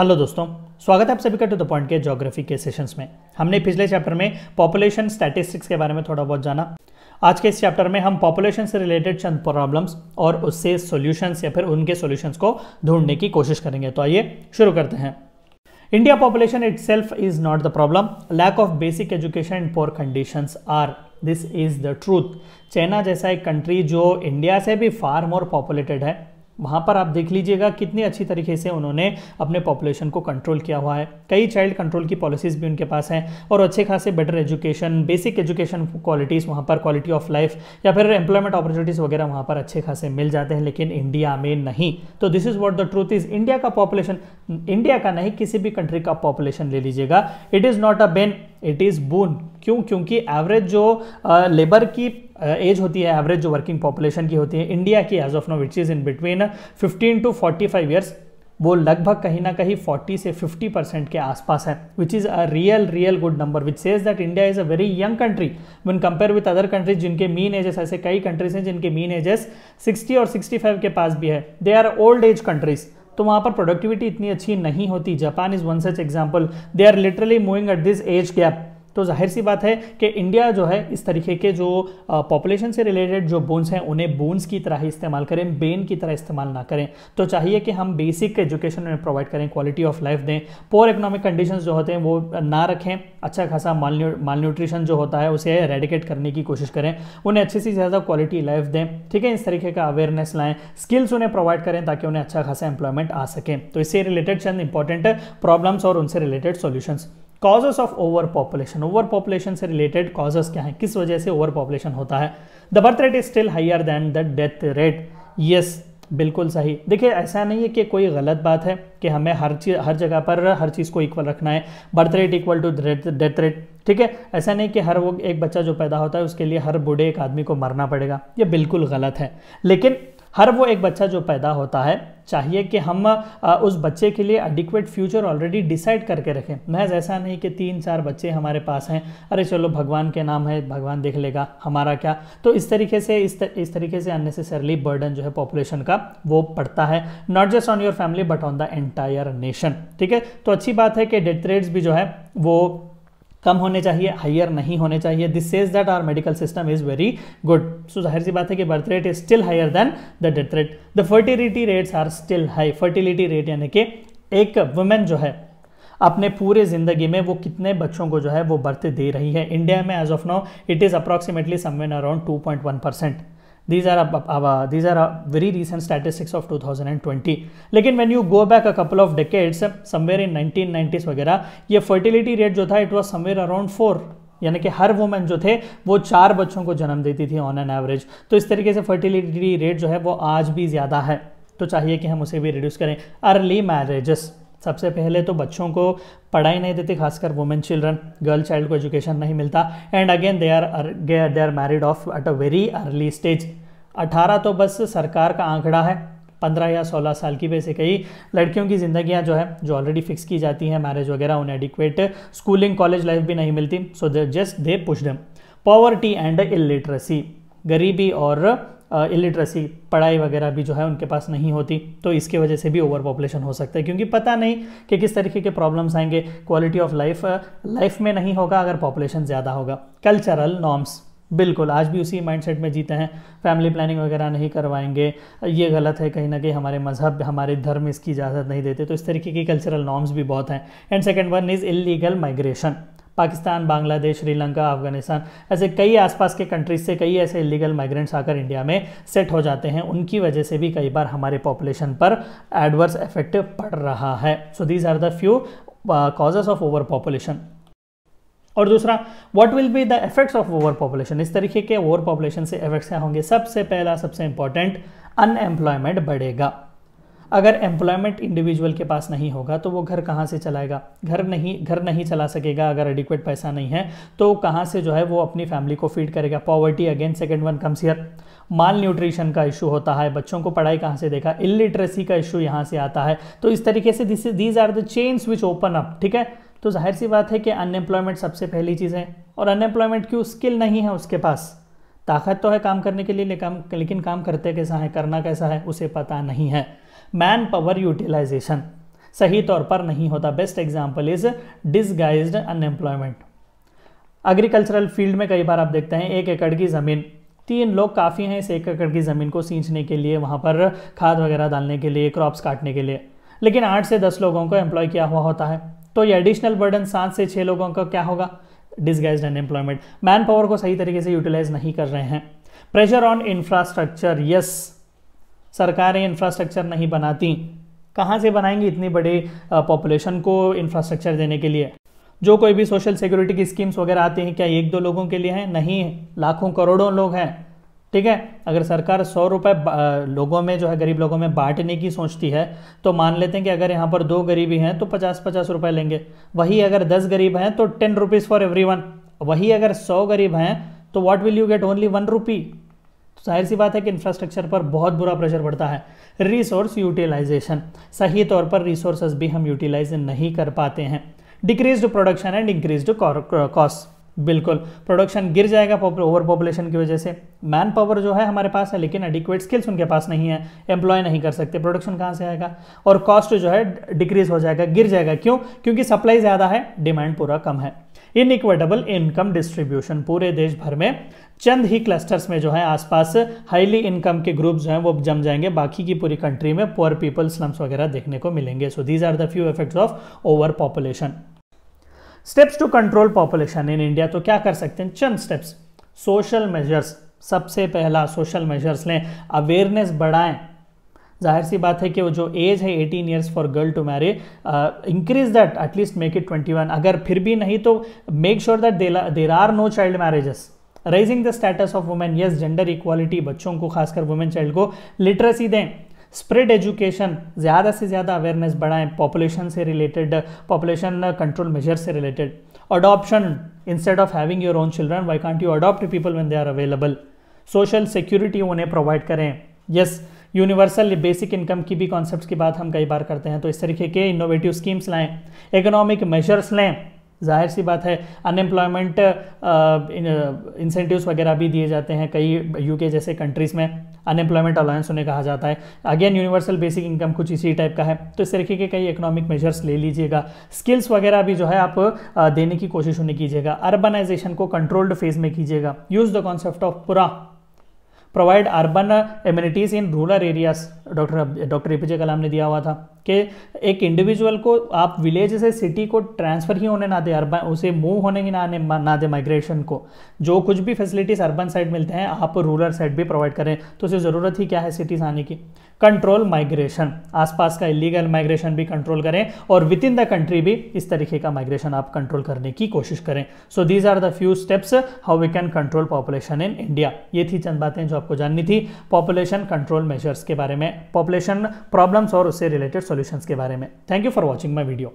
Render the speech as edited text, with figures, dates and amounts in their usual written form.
Hello दोस्तों, स्वागत है आप सभी का टू द पॉइंट के ज्योग्राफी के सेशंस में। हमने पिछले चैप्टर में पॉपुलेशन स्टैटिस्टिक्स के बारे में थोड़ा बहुत जाना। आज के इस चैप्टर में हम पॉपुलेशन से रिलेटेड चंद प्रॉब्लम्स और उससे सॉल्यूशंस या फिर उनके सॉल्यूशंस को ढूंढने की कोशिश करेंगे। तो आइए शुरू करते हैं। India population itself is not the problem. Lack of basic education and poor conditions are. This is the truth. China जैसा एक कंट्री जो इंडिया से भी फार मोर पॉपुलेटेड है, वहाँ पर आप देख लीजिएगा कितनी अच्छी तरीके से उन्होंने अपने पॉपुलेशन को कंट्रोल किया हुआ है। कई चाइल्ड कंट्रोल की पॉलिसीज़ भी उनके पास हैं और अच्छे खासे better education, basic education qualities वहाँ पर, क्वालिटी ऑफ लाइफ या फिर एम्प्लॉयमेंट अपॉर्चुनिटीज़ वगैरह वहाँ पर अच्छे खासे मिल जाते हैं, लेकिन इंडिया में नहीं। तो this is what the truth is. India का पॉपुलेशन, इंडिया का नहीं किसी भी कंट्री का पॉपुलेशन ले लीजिएगा, it is not a bane, it is boon. क्यों? क्योंकि एवरेज जो लेबर की एज होती है, एवरेज जो वर्किंग पॉपुलेशन की होती है इंडिया की as of now which is in between 15 to 45 years, वो लगभग कहीं ना कहीं 40 से 50% के आसपास है, which is a real good number, which says that India is a very young country when compare with other countries जिनके मीन एजेस, ऐसे कई कंट्रीज हैं जिनके मीन एजेस 60 और 65 के पास भी है, they are old age countries. तो वहाँ पर प्रोडक्टिविटी इतनी अच्छी नहीं होती। Japan is one such example, they are literally moving at this age gap. तो जाहिर सी बात है कि इंडिया जो है इस तरीके के जो पॉपुलेशन से रिलेटेड जो बोन्स हैं उन्हें बोन्स की तरह ही इस्तेमाल करें, बेन की तरह इस्तेमाल ना करें। तो चाहिए कि हम बेसिक एजुकेशन उन्हें प्रोवाइड करें, क्वालिटी ऑफ लाइफ दें, पोर इकोनॉमिक कंडीशंस जो होते हैं वो ना रखें, अच्छा खासा मालन्यूट्रिशन जो होता है उसे एरेडिकेट करने की कोशिश करें, उन्हें अच्छी से ज़्यादा क्वालिटी लाइफ दें, ठीक है। इस तरीके का अवेयरनेस लाएँ, स्किल्स उन्हें प्रोवाइड करें ताकि उन्हें अच्छा खासा एम्प्लॉयमेंट आ सके। तो इससे रिलेटेड चंद इंपॉर्टेंट प्रॉब्लम्स और उनसे related solutions. Causes of overpopulation, overpopulation से रिलेटेड कॉजेस क्या हैं, किस वजह से ओवर पॉपुलेशन होता है। The birth rate is still higher than the death rate. Yes, बिल्कुल सही। देखिए, ऐसा नहीं है कि कोई गलत बात है कि हमें हर जगह पर हर चीज़ को इक्वल रखना है, birth rate equal to death rate, ठीक है। ऐसा नहीं कि हर वो एक बच्चा जो पैदा होता है उसके लिए हर बूढ़े एक आदमी को मरना पड़ेगा, ये बिल्कुल गलत है। लेकिन हर वो एक बच्चा जो पैदा होता है चाहिए कि हम उस बच्चे के लिए एडिक्वेट फ्यूचर ऑलरेडी डिसाइड करके रखें। महज ऐसा नहीं कि 3-4 बच्चे हमारे पास हैं, अरे चलो भगवान के नाम है, भगवान देख लेगा, हमारा क्या। तो इस तरीके से इस तरीके से अननेसेसरली बर्डन जो है पॉपुलेशन का वो पड़ता है, not just on your family but on the entire nation, ठीक है। तो अच्छी बात है कि डेथ रेट्स भी जो है वो कम होने चाहिए, हाइयर नहीं होने चाहिए। This says that our medical system is very good. So जाहिर सी बात है कि birth rate is still higher than the death rate. The fertility rates are still high. Fertility rate यानी कि एक वुमेन जो है अपने पूरे ज़िंदगी में वो कितने बच्चों को जो है वो बर्थ दे रही है। इंडिया में as of now it is approximately somewhere around 2.1%। These are very recent statistics of 2020. लेकिन when you go back a couple of decades, somewhere in 1990s वगैरह, ये fertility rate जो था it was somewhere around 4, यानी कि हर women जो थे वो 4 बच्चों को जन्म देती थी ऑन एन एवरेज। तो इस तरीके से फर्टिलिटी रेट जो है वो आज भी ज़्यादा है, तो चाहिए कि हम उसे भी रिड्यूस करें। अर्ली मैरिजेस, सबसे पहले तो बच्चों को पढ़ाई नहीं देते, खासकर वुमेन चिल्ड्रन, गर्ल चाइल्ड को एजुकेशन नहीं मिलता, and again they are married off at a very early stage. 18 तो बस सरकार का आंकड़ा है, 15 या 16 साल की वैसे कई लड़कियों की ज़िंदगियां जो है जो ऑलरेडी फिक्स की जाती हैं मैरिज वगैरह, उन्हें एडिक्वेट स्कूलिंग कॉलेज लाइफ भी नहीं मिलती, so they push them. Poverty and illiteracy, गरीबी और इलिटरेसी, पढ़ाई वगैरह भी जो है उनके पास नहीं होती, तो इसके वजह से भी ओवर पॉपुलेशन हो सकता है, क्योंकि पता नहीं कि किस तरीके के प्रॉब्लम्स आएंगे। क्वालिटी ऑफ लाइफ में नहीं होगा अगर पॉपुलेशन ज़्यादा होगा। कल्चरल नॉर्म्स, बिल्कुल आज भी उसी माइंडसेट में जीते हैं, फैमिली प्लानिंग वगैरह नहीं करवाएंगे, ये गलत है, कहीं ना कहीं हमारे मजहब, हमारे धर्म इसकी इजाज़त नहीं देते। तो इस तरीके की कल्चरल नॉर्म्स भी बहुत हैं। And second one is illegal migration. Pakistan, Bangladesh, Sri Lanka, Afghanistan, ऐसे कई आसपास के कंट्रीज से कई ऐसे इलीगल माइग्रेंट्स आकर इंडिया में सेट हो जाते हैं, उनकी वजह से भी कई बार हमारे पॉपुलेशन पर एडवर्स इफेक्ट पड़ रहा है। So these are the few causes of overpopulation. और दूसरा, what will be the effects of overpopulation. इस तरीके के ओवर पॉपुलेशन से इफेक्ट्स क्या होंगे। सबसे पहला, सबसे इंपॉर्टेंट, अनएम्प्लॉयमेंट बढ़ेगा। अगर एम्प्लॉयमेंट इंडिविजुअल के पास नहीं होगा तो वो घर कहाँ से चलाएगा, घर नहीं चला सकेगा। अगर एडिक्वेट पैसा नहीं है तो कहाँ से जो है वो अपनी फैमिली को फीड करेगा। Poverty, again second one comes here. Mall nutrition का इशू होता है, बच्चों को पढ़ाई कहाँ से देखा, इलिटरेसी का इशू यहाँ से आता है। तो इस तरीके से these are the chains which open up, ठीक है। तो जाहिर सी बात है कि अनएम्प्लॉयमेंट सबसे पहली चीज़ है, और अनएम्प्लॉयमेंट क्यों, स्किल नहीं है उसके पास, ताकत तो है काम करने के लिए, लेकिन काम करते कैसा है, करना कैसा है, उसे पता नहीं है। मैन पावर यूटिलाइजेशन, सही तौर पर नहीं होता। Best example is disguised unemployment. Agricultural field में कई बार आप देखते हैं 1 एकड़ की ज़मीन, 3 लोग काफ़ी हैं इस 1 एकड़ की ज़मीन को सींचने के लिए, वहाँ पर खाद वगैरह डालने के लिए, क्रॉप्स काटने के लिए, लेकिन 8 से 10 लोगों को एम्प्लॉय किया हुआ होता है। तो ये एडिशनल बर्डन 7 से 6 लोगों का क्या होगा? Disguised unemployment. मैन पावर को सही तरीके से यूटिलाइज नहीं कर रहे हैं। प्रेशर ऑन इंफ्रास्ट्रक्चर, यस, सरकारें इंफ्रास्ट्रक्चर नहीं बनाती, कहाँ से बनाएंगी इतनी बड़ी पॉपुलेशन को इंफ्रास्ट्रक्चर देने के लिए? जो कोई भी सोशल सिक्योरिटी की स्कीम्स वगैरह आती हैं क्या 1-2 लोगों के लिए हैं? नहीं, लाखों करोड़ों लोग हैं। ठीक है, अगर सरकार 100 रुपये लोगों में जो है गरीब लोगों में बांटने की सोचती है तो मान लेते हैं कि अगर यहाँ पर 2 गरीबी हैं तो 50-50 रुपये लेंगे। वही अगर 10 गरीब हैं तो 10 रुपीज़ फॉर एवरीवन। वही अगर 100 गरीब हैं तो what will you get? Only 1 रुपी। तो जाहिर सी बात है कि इंफ्रास्ट्रक्चर पर बहुत बुरा प्रेशर पड़ता है। रिसोर्स यूटिलाइजेशन, सही तौर पर रिसोर्सेज भी हम यूटिलाइज नहीं कर पाते हैं। Decreased production and increased cost, बिल्कुल प्रोडक्शन गिर जाएगा ओवर पॉपुलेशन की वजह से। मैन पावर जो है हमारे पास है लेकिन एडिक्वेट स्किल्स उनके पास नहीं है, एम्प्लॉय नहीं कर सकते, प्रोडक्शन कहाँ से आएगा? और कॉस्ट जो है डिक्रीज हो जाएगा, गिर जाएगा। क्यों? क्योंकि सप्लाई ज़्यादा है, डिमांड पूरा कम है। इनइक्विटेबल इनकम डिस्ट्रीब्यूशन, पूरे देश भर में चंद ही क्लस्टर्स में जो है आसपास हाईली इनकम के ग्रुप्स जो हैं वो जम जाएंगे, बाकी की पूरी कंट्री में पुअर पीपल, स्लम्स वगैरह देखने को मिलेंगे। So these are the few effects of overpopulation. Steps to control population in India, तो क्या कर सकते हैं? चंद स्टेप्स। सोशल मेजर्स, सबसे पहला सोशल मेजर्स लें, अवेयरनेस बढ़ाएं। जाहिर सी बात है कि वो जो एज है 18 years for girl to marry, increase that, at least make it 21। अगर फिर भी नहीं तो make sure that there are no child marriages. Rising the status of women, yes, gender equality, बच्चों को खासकर वुमेन चाइल्ड को लिटरेसी दें। स्प्रेड एजुकेशन, ज़्यादा से ज़्यादा अवेयरनेस बढ़ाएं पॉपुलेशन से रिलेटेड, पॉपुलेशन कंट्रोल मेजर से रिलेटेड। Adoption, instead of having your own children why can't you adopt people when they are available. Social security उन्हें प्रोवाइड करें। यस, यूनिवर्सल बेसिक इनकम की भी कॉन्सेप्ट्स की बात हम कई बार करते हैं, तो इस तरीके के इनोवेटिव स्कीम्स लाएं। इकोनॉमिक मेजर्स लें, जाहिर सी बात है अनएम्प्लॉयमेंट इंसेंटिव्स वगैरह भी दिए जाते हैं, कई यूके जैसे कंट्रीज़ में अनएम्प्लॉयमेंट अलाउंस उन्हें कहा जाता है। अगेन यूनिवर्सल बेसिक इनकम कुछ इसी टाइप का है, तो इस तरीके के कई इकोनॉमिक मेजर्स ले लीजिएगा। स्किल्स वगैरह भी जो है आप देने की कोशिश उन्हें कीजिएगा। अर्बनाइजेशन को कंट्रोल्ड फेज में कीजिएगा। यूज़ द कॉन्सेप्ट ऑफ पुरा, provide urban amenities in rural areas. Doctor APJ कलाम ने दिया हुआ था कि एक इंडिविजुअल को आप विलेज से सिटी को ट्रांसफ़र ही होने ना दे, अर्बन उसे मूव होने ही ना दे, माइग्रेशन को। जो कुछ भी फैसिलिटीज़ अर्बन साइड मिलते हैं आप रूरल साइड भी प्रोवाइड करें, तो उसे ज़रूरत ही क्या है सिटीज़ आने की। कंट्रोल माइग्रेशन, आसपास का इलीगल माइग्रेशन भी कंट्रोल करें और विद इन द कंट्री भी इस तरीके का माइग्रेशन आप कंट्रोल करने की कोशिश करें। So these are the few steps how we can control population in India. ये थी चंद बातें जो आपको जाननी थी पॉपुलेशन कंट्रोल मेजर्स के बारे में, पॉपुलेशन प्रॉब्लम्स और उससे रिलेटेड सॉल्यूशंस के बारे में। Thank you for watching my video.